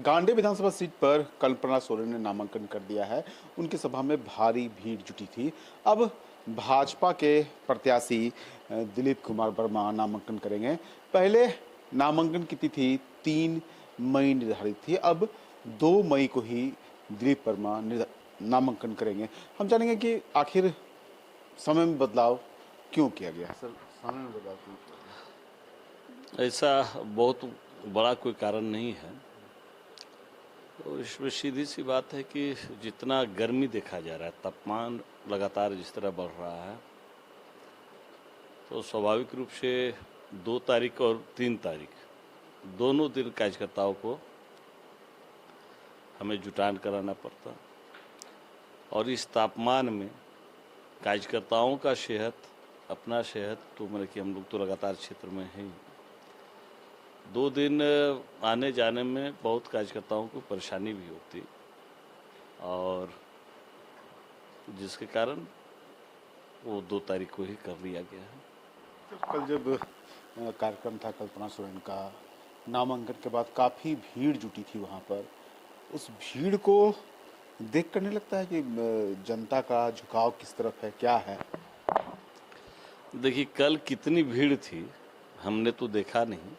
गांडे विधानसभा seat पर कल्पना सोरेन ने नामांकन कर दिया है। उनकी सभा में भारी भीड़ जुटी थी। अब भाजपा के प्रत्याशी दिलीप कुमार वर्मा नामांकन करेंगे। पहले नामांकन की तिथि 3 मई निर्धारित थी। अब 2 मई को ही दिलीप वर्मा नामांकन करेंगे। हम जानेंगे कि आखिर समय में बदलाव क्यों किया गया। सर, समय में बदलाव क्यों किया गया? ऐसा बहुत बड़ा कोई कारण नहीं है। तो इसमें सीधी सी बात है कि जितना गर्मी देखा जा रहा है, तापमान लगातार जिस तरह बढ़ रहा है, तो स्वाभाविक रूप से 2 तारीख और 3 तारीख दोनों दिन कार्यकर्ताओं को हमें जुटान कराना पड़ता। और इस तापमान में कार्यकर्ताओं का सेहत, अपना सेहत तो मतलब कि हम लोग तो लगातार क्षेत्र में हैं। 2 दिन आने जाने में बहुत कार्यकर्ताओं को परेशानी भी होती और जिसके कारण वो 2 तारीख को ही कर लिया गया है। कल जब कार्यक्रम था कल्पना सोरेन का, नामांकन के बाद काफ़ी भीड़ जुटी थी वहाँ पर। उस भीड़ को देख कर नहीं लगता है कि जनता का झुकाव किस तरफ है, क्या है? देखिए, कल कितनी भीड़ थी हमने तो देखा नहीं,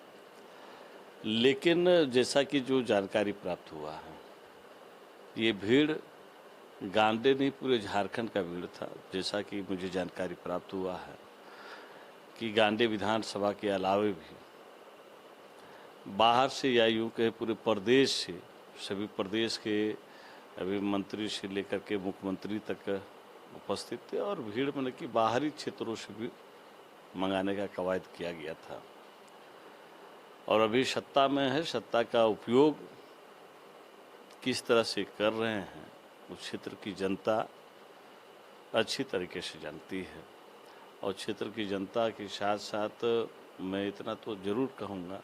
लेकिन जैसा कि जो जानकारी प्राप्त हुआ है, ये भीड़ गांडे नहीं पूरे झारखंड का भीड़ था। जैसा कि मुझे जानकारी प्राप्त हुआ है कि गांडे विधानसभा के अलावे भी बाहर से या यूँ कहे पूरे प्रदेश से, सभी प्रदेश के अभी मंत्री से लेकर के मुख्यमंत्री तक उपस्थित थे और भीड़ मतलब कि बाहरी क्षेत्रों से भी मंगाने का कवायद किया गया था। और अभी सत्ता में है, सत्ता का उपयोग किस तरह से कर रहे हैं उस क्षेत्र की जनता अच्छी तरीके से जानती है। और क्षेत्र की जनता के साथ साथ मैं इतना तो ज़रूर कहूँगा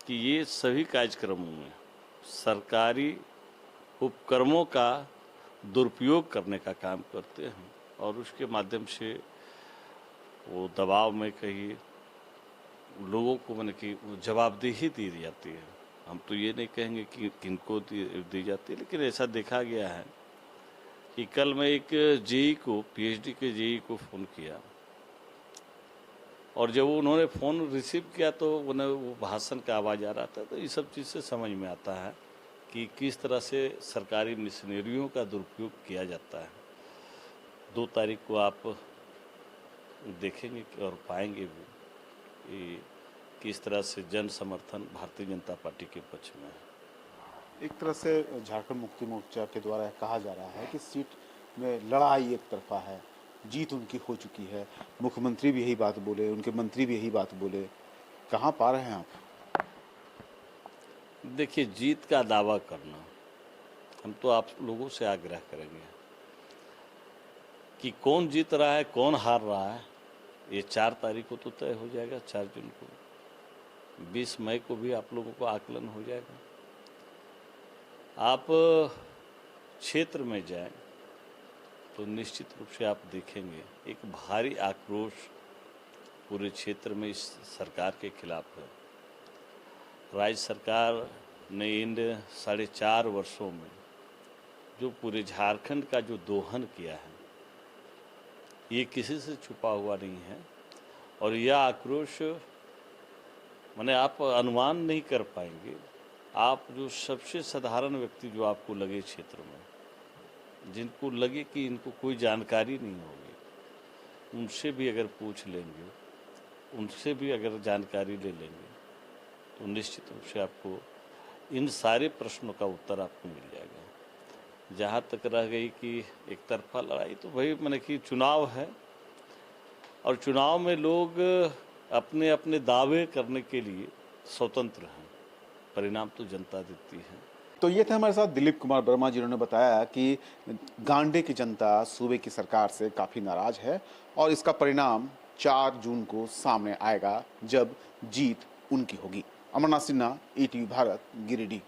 कि ये सभी कार्यक्रमों में सरकारी उपक्रमों का दुरुपयोग करने का काम करते हैं और उसके माध्यम से वो दबाव में कहीं लोगों को मैंने कि जवाबदेही दी जाती है। हम तो ये नहीं कहेंगे कि किनको दी जाती है, लेकिन ऐसा देखा गया है कि कल मैं एक जेई को, पीएचडी के जेई को फ़ोन किया और जब उन्होंने फ़ोन रिसीव किया तो उन्हें वो भाषण का आवाज़ आ रहा था। तो ये सब चीज़ से समझ में आता है कि किस तरह से सरकारी मशीनरियों का दुरुपयोग किया जाता है। 2 तारीख को आप देखेंगे और पाएंगे भी कि किस तरह से जन समर्थन भारतीय जनता पार्टी के पक्ष में है। एक तरह से झारखंड मुक्ति मोर्चा के द्वारा कहा जा रहा है कि सीट में लड़ाई एक तरफा है, जीत उनकी हो चुकी है। मुख्यमंत्री भी यही बात बोले, उनके मंत्री भी यही बात बोले। कहाँ पा रहे हैं आप? देखिए, जीत का दावा करना, हम तो आप लोगों से आग्रह करेंगे कि कौन जीत रहा है, कौन हार रहा है, ये 4 तारीख को तो तय हो जाएगा। 4 जून को, 20 मई को भी आप लोगों को आकलन हो जाएगा। आप क्षेत्र में जाएं तो निश्चित रूप से आप देखेंगे एक भारी आक्रोश पूरे क्षेत्र में इस सरकार के खिलाफ है। राज्य सरकार ने इन 4.5 वर्षों में जो पूरे झारखंड का जो दोहन किया है, ये किसी से छुपा हुआ नहीं है। और यह आक्रोश माने आप अनुमान नहीं कर पाएंगे। आप जो सबसे साधारण व्यक्ति जो आपको लगे क्षेत्र में, जिनको लगे कि इनको कोई जानकारी नहीं होगी, उनसे भी अगर पूछ लेंगे, उनसे भी अगर जानकारी ले लेंगे, तो निश्चित रूप से आपको इन सारे प्रश्नों का उत्तर आपको मिल जाएगा। जहाँ तक रह गई कि एक तरफा लड़ाई, तो वही मैंने कि चुनाव है और चुनाव में लोग अपने अपने दावे करने के लिए स्वतंत्र हैं, परिणाम तो जनता देती है। तो ये थे हमारे साथ दिलीप कुमार वर्मा, जिन्होंने बताया कि गांडे की जनता सूबे की सरकार से काफ़ी नाराज है और इसका परिणाम 4 जून को सामने आएगा जब जीत उनकी होगी। अमरनाथ सिन्हा, ईटीवी भारत, गिरिडीह।